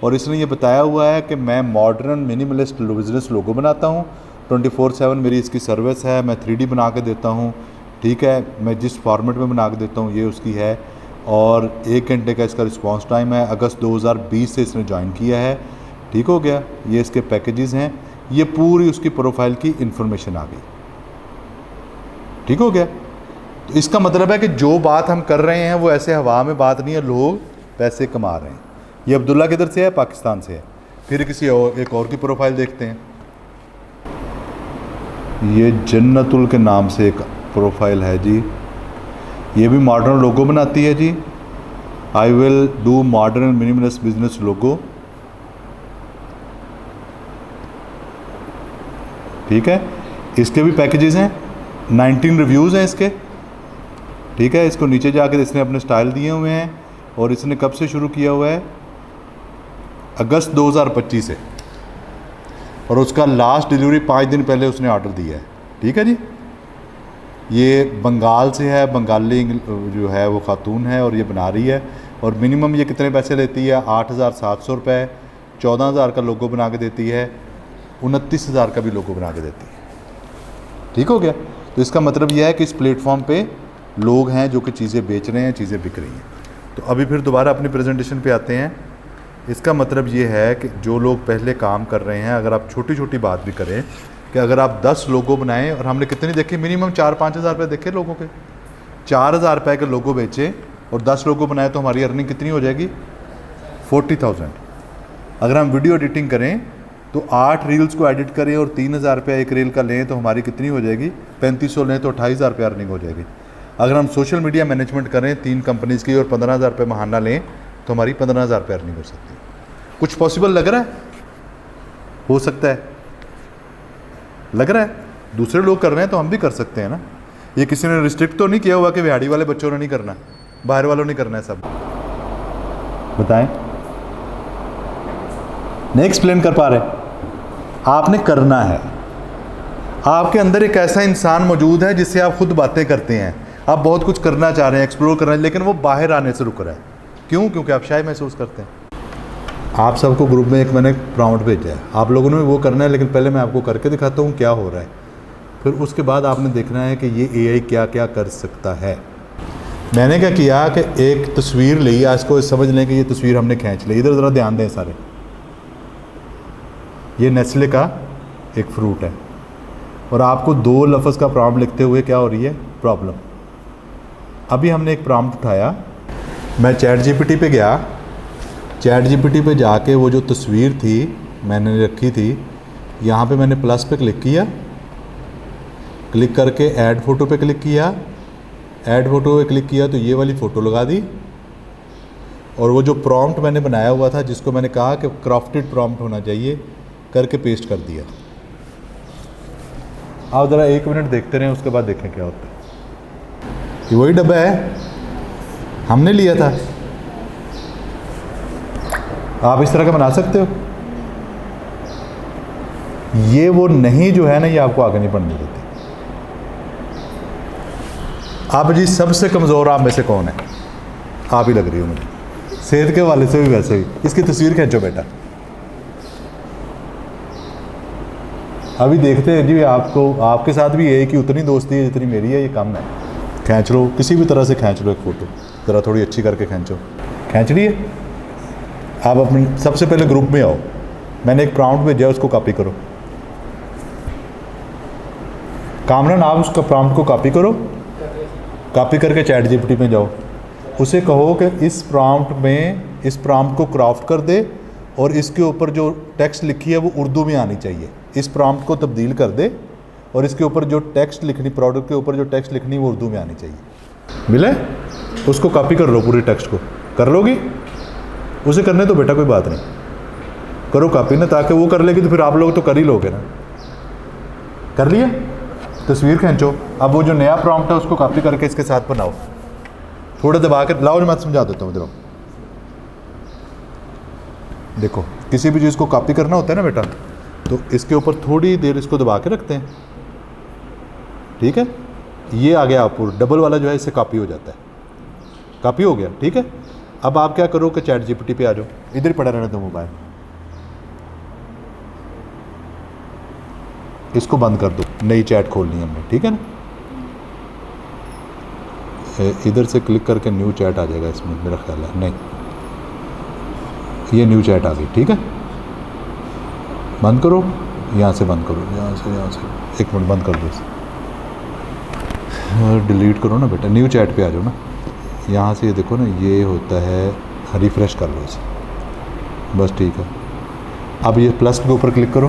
और इसने ये बताया हुआ है कि मैं मॉडर्न मिनिमलिस्ट बिजनेस लोगो बनाता हूँ, 24/7 मेरी इसकी सर्विस है, मैं 3D बना के देता हूँ, ठीक है। मैं जिस फॉर्मेट में बना के देता हूँ ये उसकी है। और 1 घंटे का इसका रिस्पांस टाइम है। अगस्त 2020 से इसने ज्वाइन किया है, ठीक हो गया। ये इसके पैकेजेस हैं, ये पूरी उसकी प्रोफाइल की इन्फॉर्मेशन आ गई, ठीक हो गया। तो इसका मतलब है कि जो बात हम कर रहे हैं वो ऐसे हवा में बात नहीं है, लोग पैसे कमा रहे हैं। ये अब्दुल्ला किधर से है? पाकिस्तान से है। फिर किसी और एक और की प्रोफाइल देखते हैं। ये जन्नतुल के नाम से एक प्रोफाइल है जी, ये भी मॉडर्न लोगो बनाती है जी। I will do modern minimalist business logo, ठीक है। इसके भी पैकेजेस हैं, 19 रिव्यूज़ हैं इसके, ठीक है। इसको नीचे जाकर इसने अपने स्टाइल दिए हुए हैं। और इसने कब से शुरू किया हुआ है? अगस्त 2025 से। और उसका लास्ट डिलीवरी 5 दिन पहले उसने ऑर्डर दिया है, ठीक है जी। ये बंगाल से है, बंगाली जो है वो खातून है और ये बना रही है। और मिनिमम ये कितने पैसे लेती है? 8,700 रुपये। 14,000 का लोगो बना के देती है, 29,000 का भी लोगो बना के देती है, ठीक हो गया। तो इसका मतलब यह है कि इस प्लेटफॉर्म पे लोग हैं जो कि चीज़ें बेच रहे हैं, चीज़ें बिक रही हैं। तो अभी फिर दोबारा अपनी प्रेजेंटेशन पे आते हैं। इसका मतलब ये है कि जो लोग पहले काम कर रहे हैं, अगर आप छोटी छोटी बात भी करें कि अगर आप 10 लोगो बनाएं, और हमने कितने देखे? मिनिमम 4-5 हज़ार रुपये देखे लोगों के। 4,000 रुपये के लोगो बेचे और 10 लोगो बनाए तो हमारी अर्निंग कितनी हो जाएगी? 40,000। अगर हम वीडियो एडिटिंग करें तो 8 रील्स को एडिट करें और 3,000 रुपये एक रील का लें तो हमारी कितनी हो जाएगी? 3500 लें तो 28,000 रुपये अर्निंग हो जाएगी। अगर हम सोशल मीडिया मैनेजमेंट करें 3 कंपनीज़ की और 15,000 रुपये महाना लें तो हमारी 15,000 रुपये अर्निंग हो सकती है। कुछ पॉसिबल लग रहा है? हो सकता है, लग रहा है। दूसरे लोग कर रहे हैं तो हम भी कर सकते हैं ना। ये किसी ने रिस्ट्रिक्ट तो नहीं किया हुआ कि बिहाड़ी वाले बच्चों ने नहीं करना, बाहर वालों ने करना है। सब बताएं, नहीं एक्सप्लेन कर पा रहे? आपने करना है। आपके अंदर एक ऐसा इंसान मौजूद है जिससे आप खुद बातें करते हैं, आप बहुत कुछ करना चाह रहे हैं, एक्सप्लोर कर रहे हैं, लेकिन वो बाहर आने से रुक रहा है। क्यों? क्योंकि आप शायद महसूस करते हैं। आप सबको ग्रुप में एक मैंने प्रॉम्प्ट भेजा है, आप लोगों ने वो करना है, लेकिन पहले मैं आपको करके दिखाता हूँ क्या हो रहा है। फिर उसके बाद आपने देखना है कि ये AI क्या क्या कर सकता है। मैंने क्या किया कि एक तस्वीर ली, आज को समझ लें कि ये तस्वीर हमने खींच ली। इधर ज़रा ध्यान दें सारे। ये नेस्ले का एक फ्रूट है और आपको 2 लफ्ज़ का प्रॉम्प्ट लिखते हुए क्या हो रही है? प्रॉब्लम। अभी हमने एक प्रॉम्प्ट उठाया, मैं चैट GPT पे गया, चैट GPT पे जाके वो जो तस्वीर थी मैंने रखी थी, यहाँ पे मैंने प्लस पे क्लिक किया, क्लिक करके ऐड फ़ोटो पे क्लिक किया, ऐड फ़ोटो पे क्लिक किया तो ये वाली फ़ोटो लगा दी। और वो जो प्रॉम्प्ट मैंने बनाया हुआ था, जिसको मैंने कहा कि क्राफ्टेड प्रॉम्प्ट होना चाहिए, करके पेस्ट कर दिया। आप ज़रा 1 मिनट देखते रहें, उसके बाद देखें क्या होता है। ये वही डब्बा है, हमने लिया था। आप इस तरह का बना सकते हो। ये वो नहीं जो है ना, ये आपको आगे नहीं बढ़ने देती। आप जी सबसे कमज़ोर आप में से कौन है? आप ही लग रही हो मुझे, सेहत के वाले से भी वैसे भी। इसकी तस्वीर खींचो बेटा। अभी देखते हैं जी, आपको आपके साथ भी ये कि उतनी दोस्ती है जितनी मेरी है, ये कम है। खींच लो, किसी भी तरह से खींच लो एक फ़ोटो, ज़रा थोड़ी अच्छी करके खींचो। खींच लिए? आप अपने सबसे पहले ग्रुप में आओ, मैंने एक प्रॉम्प्ट भेजा है, उसको कॉपी करो। कामरान, आप उसका प्रॉम्प्ट को कॉपी करो, कॉपी करके चैट GPT में जाओ, उसे कहो कि इस प्रॉम्प्ट में इस प्रॉम्प्ट को क्राफ्ट कर दे और इसके ऊपर जो टेक्स्ट लिखी है वो उर्दू में आनी चाहिए। इस प्रॉम्प्ट को तब्दील कर दे और इसके ऊपर जो टेक्स्ट लिखनी, प्रोडक्ट के ऊपर जो टेक्स्ट लिखनी वो उर्दू में आनी चाहिए। मिले? उसको कॉपी कर लो, पूरी टेक्स्ट को कर लोगी? उसे करने तो बेटा कोई बात नहीं, करो कॉपी ना, ताकि वो कर लेगी तो फिर आप लोग तो कर ही लोगे ना। कर लिया? तस्वीर खींचो। अब वो जो नया प्रॉम्प्ट है उसको कॉपी करके इसके साथ बनाओ, थोड़ा दबा के लाओ, मैं समझा देता हूँ। देखो किसी भी चीज़ को कॉपी करना होता है ना बेटा, तो इसके ऊपर थोड़ी देर इसको दबा के रखते हैं, ठीक है? ये आ गया, आप डबल वाला जो है इससे कॉपी हो जाता है, कॉपी हो गया, ठीक है? अब आप क्या करो कि चैट जीपीटी पे आ जाओ, इधर ही पड़ा रहने दो मोबाइल, इसको बंद कर दो, नई चैट खोलनी है हमने, ठीक है ना? इधर से क्लिक करके न्यू चैट आ जाएगा इसमें, मेरा ख्याल है। नहीं, ये न्यू चैट आ गई, ठीक है? बंद करो, यहाँ से बंद करो, यहाँ से 1 मिनट बंद कर दो इसे, डिलीट करो ना बेटा, न्यू चैट पे आ जाओ ना, यहाँ से ये देखो ना, ये होता है, रिफ्रेश कर लो इसे, बस ठीक है। अब ये प्लस के ऊपर क्लिक करो,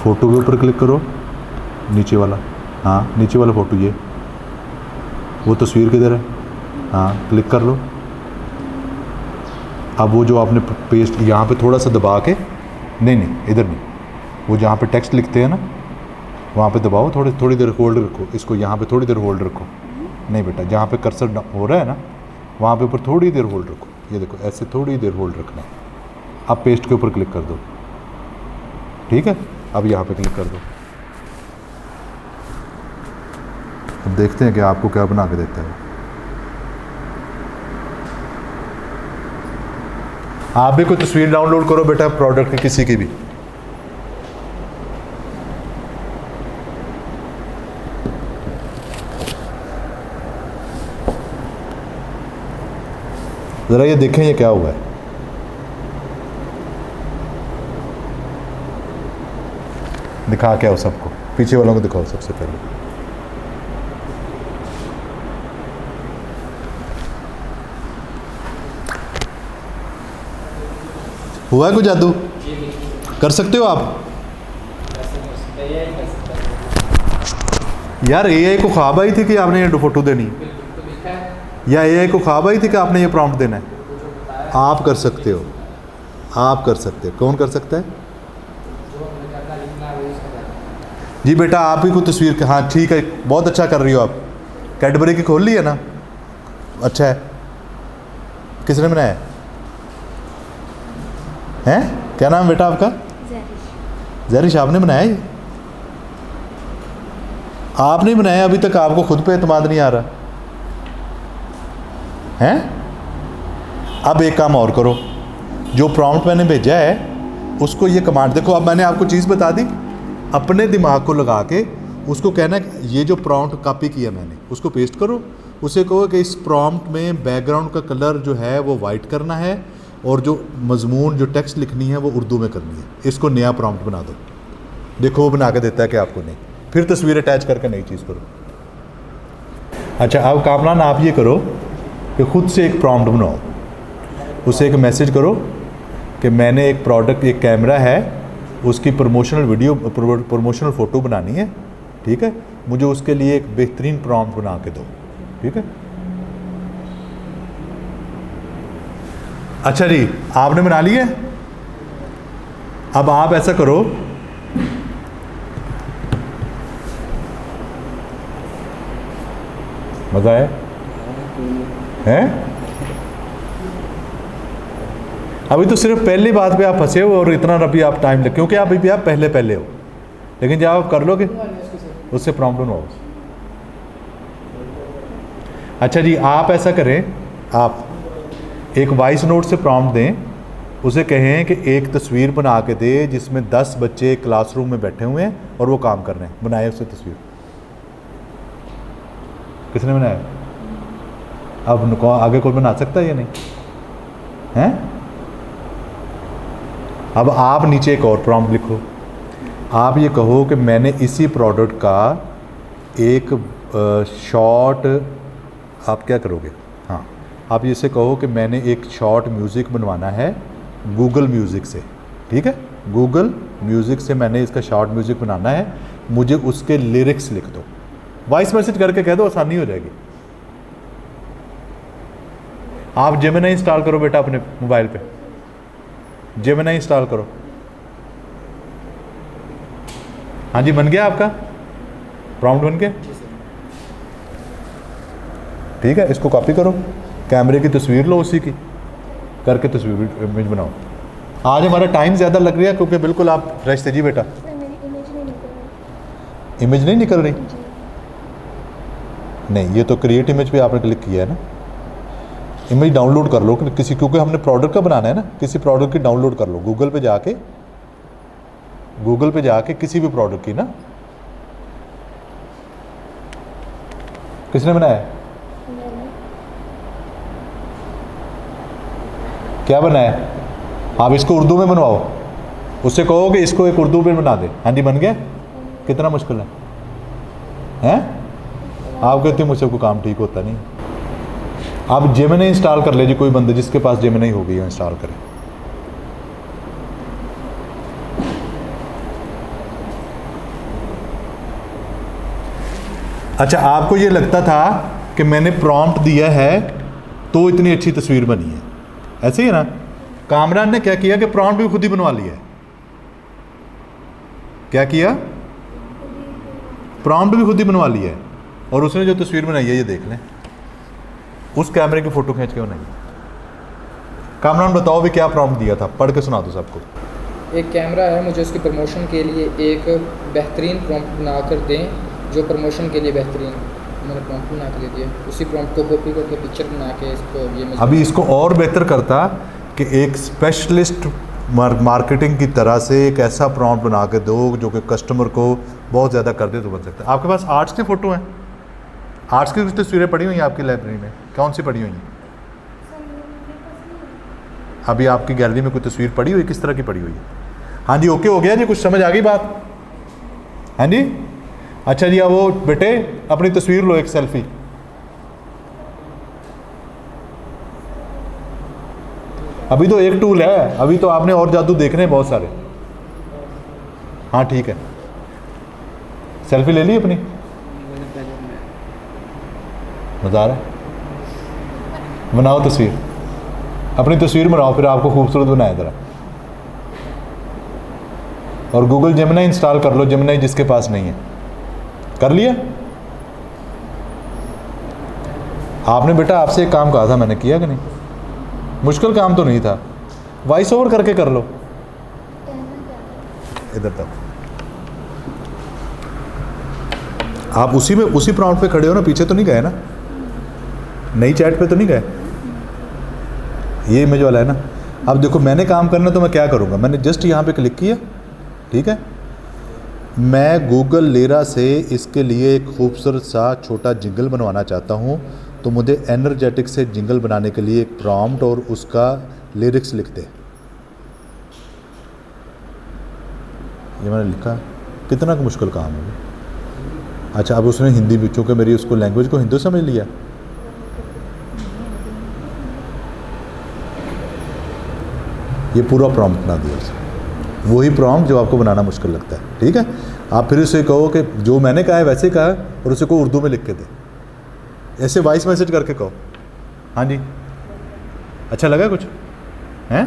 फ़ोटो के ऊपर क्लिक करो, नीचे वाला, हाँ नीचे वाला फ़ोटो, ये वो तस्वीर किधर है? हाँ क्लिक कर लो। अब वो जो आपने पेस्ट यहाँ पे थोड़ा सा दबा के, नहीं इधर नहीं, वो जहाँ पे टेक्स्ट लिखते हैं ना वहाँ पे दबाओ, थोड़ी देर होल्ड रखो इसको, यहाँ पे थोड़ी देर होल्ड रखो। नहीं बेटा, जहाँ पे कर्सर हो रहा है ना वहाँ पे ऊपर थोड़ी देर होल्ड रखो, ये देखो ऐसे थोड़ी देर होल्ड रखना है। अब पेस्ट के ऊपर क्लिक कर दो, ठीक है? अब यहाँ पे क्लिक कर दो। अब देखते हैं कि आपको क्या बना के देता है। आप भी कोई तस्वीर डाउनलोड करो बेटा प्रोडक्ट की, किसी की भी। ज़रा ये देखें ये क्या हुआ है। दिखा क्या हो सबको, पीछे वालों को दिखाओ सबसे पहले। हुआ है कोई जादू? कर सकते हो आप? यार एआई को ख्वाब आई थी कि आपने ये फोटो देनी, या एआई को ख्वाब आई थी कि आपने ये प्रॉम्प्ट देना है? आप कर सकते हो, आप कर सकते हो। कौन कर सकता है? जी बेटा, आप ही को तस्वीर, हाँ ठीक है, बहुत अच्छा कर रही हो आप। कैडबरी की खोल ली है ना, अच्छा है। किसने बनाया है? क्या नाम बेटा आपका? जैरिश। आपने बनाया ये? आपने बनाया? अभी तक आपको खुद पे एतमाद नहीं आ रहा है? अब एक काम और करो, जो प्रॉम्प्ट मैंने भेजा है उसको ये कमांड देखो। अब मैंने आपको चीज़ बता दी, अपने दिमाग को लगा के उसको कहना ये जो प्रॉम्प्ट कॉपी किया मैंने उसको पेस्ट करो। उसे कहो कि इस प्रॉम्प्ट में बैकग्राउंड का कलर जो है वो वाइट करना है और जो मजमून जो टेक्स्ट लिखनी है वो उर्दू में करनी है। इसको नया प्रॉम्प्ट बना दो। देखो वो बना के देता है कि आपको नहीं। फिर तस्वीर अटैच करके नई चीज़ करो। अच्छा, अब कामरान आप ये करो कि ख़ुद से एक प्रॉम्प्ट बनाओ, उसे एक मैसेज करो कि मैंने एक प्रोडक्ट, एक कैमरा है, उसकी प्रमोशनल वीडियो, प्रमोशनल फ़ोटो बनानी है, ठीक है? मुझे उसके लिए एक बेहतरीन प्रॉम्प्ट बना के दो, ठीक है? अच्छा जी, आपने बना लिया है? अब आप ऐसा करो, मज़ा आया है? अभी तो सिर्फ पहली बात पे आप फंसे हो और इतना अभी आप टाइम लगे, क्योंकि आप अभी आप पहले हो, लेकिन जब आप कर लोगे उससे प्रॉब्लम हो। अच्छा जी, आप ऐसा करें, आप एक वॉइस नोट से प्रॉम्प्ट दें, उसे कहें कि एक तस्वीर बना के दे जिसमें 10 बच्चे क्लासरूम में बैठे हुए हैं और वो काम कर रहे हैं। बनाए उससे तस्वीर। किसने बनाया? अब आगे कोई बना सकता है या नहीं है? अब आप नीचे एक और प्रॉम्प्ट लिखो। आप ये कहो कि मैंने इसी प्रोडक्ट का एक शॉर्ट, आप क्या करोगे? हाँ, आप इसे कहो कि मैंने एक शॉर्ट म्यूज़िक बनवाना है गूगल म्यूज़िक से, ठीक है? गूगल म्यूज़िक से मैंने इसका शॉर्ट म्यूज़िक बनाना है, मुझे उसके लिरिक्स लिख दो। वॉइस मैसेज करके कह दो, आसानी हो जाएगी। आप जेमिनी इंस्टॉल करो बेटा अपने मोबाइल पे, जेमिनी इंस्टॉल करो। हाँ जी, बन गया आपका प्रॉम्प्ट बन गया, ठीक है। इसको कॉपी करो, कैमरे की तस्वीर लो, उसी की करके तस्वीर इमेज बनाओ। आज हमारा टाइम ज़्यादा लग रहा है क्योंकि बिल्कुल आप फ्रेश थे जी बेटा। इमेज नहीं निकल रही? नहीं, ये तो क्रिएट इमेज पे आपने क्लिक किया है ना। इमेज डाउनलोड कर लो किसी, क्योंकि हमने प्रोडक्ट का बनाना है ना, किसी प्रोडक्ट की डाउनलोड कर लो गूगल पे जाके किसी भी प्रोडक्ट की ना। किसने बनाया? क्या बनाया? आप इसको उर्दू में बनवाओ, उससे कहो कि इसको एक उर्दू में बना दे। हाँ जी, बन गया। कितना मुश्किल है हैं? आप कहते हैं मुझसे कोई काम ठीक होता नहीं। आप जेमिनी इंस्टॉल कर लीजिए, कोई बंदे जिसके पास जेमिनी हो गई है इंस्टॉल करें। अच्छा, आपको ये लगता था कि मैंने प्रॉम्प्ट दिया है तो इतनी अच्छी तस्वीर बनी है, ऐसे ही है ना। कामरान ने क्या किया कि प्रॉम्प्ट भी खुद ही बनवा लिया है। क्या किया? प्रॉम्प्ट भी खुद ही बनवा लिया है, और उसने जो तस्वीर बनाई है ये देख लें, उस कैमरे की फोटो खींच के बनाई। कामरान बताओ भी क्या प्रॉम्प्ट दिया था, पढ़ के सुना दो सबको। एक कैमरा है, मुझे उसकी प्रमोशन के लिए एक बेहतरीन प्रॉम्प्ट बना कर दें जो प्रमोशन के लिए बेहतरीन। मैंने प्रॉम्प्ट बना के दे दिया, उसी प्रॉम्प्ट को कॉपी करके पिक्चर बना के इसको ये अभी इसको और बेहतर करता कि एक स्पेशलिस्ट मार्केटिंग की तरह से एक ऐसा प्रॉम्प्ट बना के दो जो कि कस्टमर को बहुत ज़्यादा कर दे तो बन सकता है। आपके पास आर्ट्स की फ़ोटो हैं? आर्ट्स की कुछ तस्वीरें पड़ी हुई हैं आपकी लाइब्रेरी में? कौन सी पड़ी हुई हैं? अभी आपकी गैलरी में कोई तस्वीर पड़ी हुई, किस तरह की पड़ी हुई है? हाँ जी, ओके हो गया जी, कुछ समझ आ गई बात? हाँ जी, अच्छा जी। अब वो बेटे अपनी तस्वीर लो, एक सेल्फी। अभी तो एक टूल है, अभी तो आपने और जादू देखने हैं बहुत सारे। हाँ ठीक है, सेल्फी ले ली अपनी? मजा आ रहा है? बनाओ तस्वीर, अपनी तस्वीर बनाओ, फिर आपको खूबसूरत बनाया ज़रा। और गूगल जेमिनी इंस्टॉल कर लो, जेमिनी जिसके पास नहीं है। कर लिया आपने? बेटा आपसे एक काम कहा था मैंने, किया कि नहीं? मुश्किल काम तो नहीं था, वॉइस ओवर करके कर लो। इधर तक आप उसी प्रॉम्प्ट पे खड़े हो ना, पीछे तो नहीं गए ना? नई चैट पे तो नहीं गए? ये इमेज वाला है ना। अब देखो, मैंने काम करना तो मैं क्या करूँगा, मैंने जस्ट यहाँ पे क्लिक किया, ठीक है। मैं गूगल लेरा से इसके लिए एक खूबसूरत सा छोटा जिंगल बनवाना चाहता हूँ, तो मुझे एनर्जेटिक से जिंगल बनाने के लिए एक प्रॉम्प्ट और उसका लिरिक्स लिख दे। ये मैंने लिखा, कितना मुश्किल काम है। अच्छा, अब उसने हिंदी भी, चूँकि मेरी उसको लैंग्वेज को हिंदू समझ लिया, ये पूरा प्रॉम्प्ट बना दिया उसने, वही प्रॉम्प्ट जो आपको बनाना मुश्किल लगता है, ठीक है। आप फिर उसे कहो कि जो मैंने कहा है वैसे कहा, और उसे को उर्दू में लिख के दे, ऐसे वॉइस मैसेज करके कहो। हाँ जी, अच्छा लगा कुछ हैं?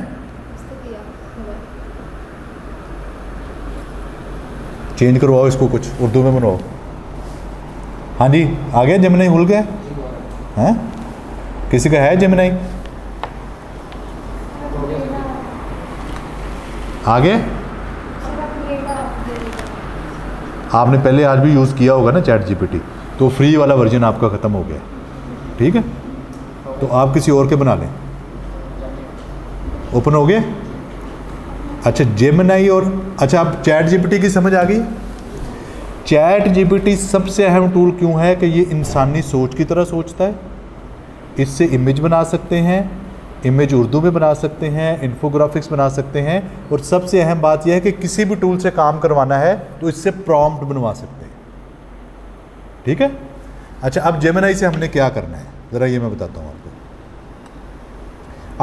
चेंज करवाओ इसको, कुछ उर्दू में बनवाओ। हाँ जी, आ गया जेमिनी? भूल गया हैं? किसी का है जेमिनी? आगे आपने पहले आज भी यूज़ किया होगा ना चैट जीपीटी, तो फ्री वाला वर्जन आपका ख़त्म हो गया, ठीक है। तो आप किसी और के बना लें। ओपन हो गया? अच्छा, जेमिनी और अच्छा, आप चैट जीपीटी की समझ आ गई? चैट जीपीटी सबसे अहम टूल क्यों है कि ये इंसानी सोच की तरह सोचता है। इससे इमेज बना सकते हैं, इमेज उर्दू में बना सकते हैं, इन्फोग्राफिक्स बना सकते हैं, और सबसे अहम बात यह है कि किसी भी टूल से काम करवाना है तो इससे प्रॉम्प्ट बनवा सकते हैं, ठीक है। अच्छा, अब जेमिनी से हमने क्या करना है ज़रा ये मैं बताता हूँ आपको।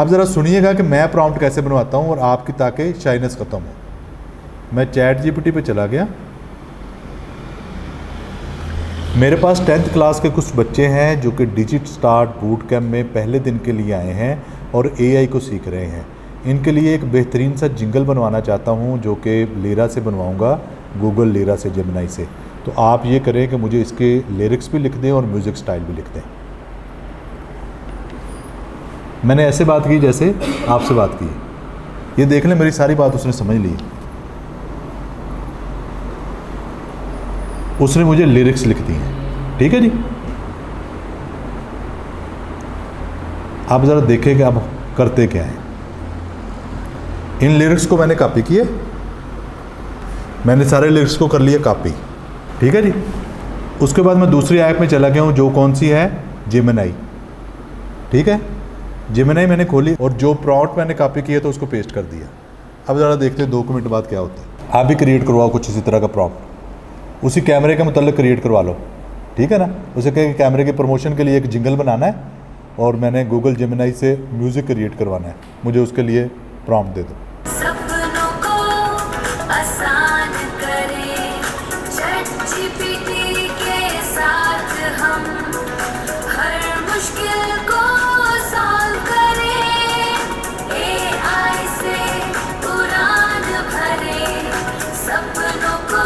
आप ज़रा सुनिएगा कि मैं प्रॉम्प्ट कैसे बनवाता हूँ और आपकी, ताकि शाइनेस ख़त्म हो। मैं चैट जीपीटी पे चला गया, मेरे पास 10th क्लास के कुछ बच्चे हैं जो कि डिजिट स्टार्ट बूट कैम्प में पहले दिन के लिए आए हैं और एआई को सीख रहे हैं। इनके लिए एक बेहतरीन सा जिंगल बनवाना चाहता हूं जो कि लीरा से बनवाऊंगा, गूगल लीरा से, जेमिनी से। तो आप ये करें कि मुझे इसके लिरिक्स भी लिख दें और म्यूज़िक स्टाइल भी लिख दें। मैंने ऐसे बात की जैसे आपसे बात की। ये देख लें, मेरी सारी बात उसने समझ ली। उसने मुझे लिरिक्स लिख दी हैं, ठीक है जी। आप ज़रा देखें कि आप करते क्या हैं। इन लिरिक्स को मैंने कॉपी किए, मैंने सारे लिरिक्स को कर लिया कॉपी, ठीक है जी। उसके बाद मैं दूसरी ऐप में चला गया हूँ जो कौन सी है, जेमिनी, ठीक है। जेमिनी मैंने खोली और जो प्रॉम्प्ट मैंने कॉपी किया तो उसको पेस्ट कर दिया। अब ज़रा देखते हैं 2 मिनट बाद क्या होता है। आप भी क्रिएट करवाओ कुछ इसी तरह का प्रॉम्प्ट, उसी कैमरे के मतलब क्रिएट करवा लो, ठीक है ना। उसे कहें कि कैमरे के प्रमोशन के लिए एक जिंगल बनाना है और मैंने गूगल जेमिनी से म्यूज़िक क्रिएट करवाना है, मुझे उसके लिए प्रॉम्प्ट दे दो। सपनों को आसान करे, ChatGPT के साथ हम हर मुश्किल को सॉल्व करें, AI से उड़ान भरे, सपनों को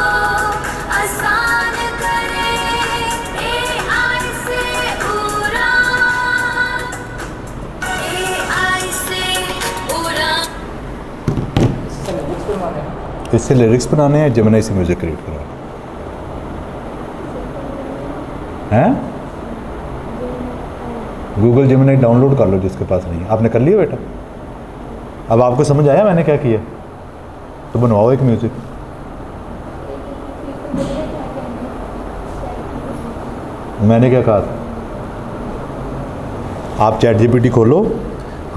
आसान करे, AI से उड़ान, AI से उड़ान। इससे लिरिक्स बनाने हैं, जेमिनी से म्यूज़िक क्रिएट करवाना है। गूगल जेमिनी डाउनलोड कर लो जिसके पास नहीं है। आपने कर लिया बेटा? अब आपको समझ आया मैंने क्या किया? तो बनवाओ एक म्यूज़िक। मैंने क्या कहा था? आप ChatGPT खोलो,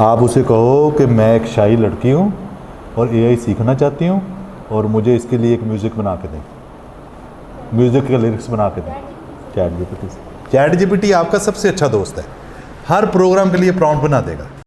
आप उसे कहो कि मैं एक शाही लड़की हूँ और AI सीखना चाहती हूँ और मुझे इसके लिए एक म्यूज़िक बना के दें, म्यूज़िक के लिरिक्स बना के दें। ChatGPT आपका सबसे अच्छा दोस्त है, हर प्रोग्राम के लिए प्रॉम्प्ट बना देगा।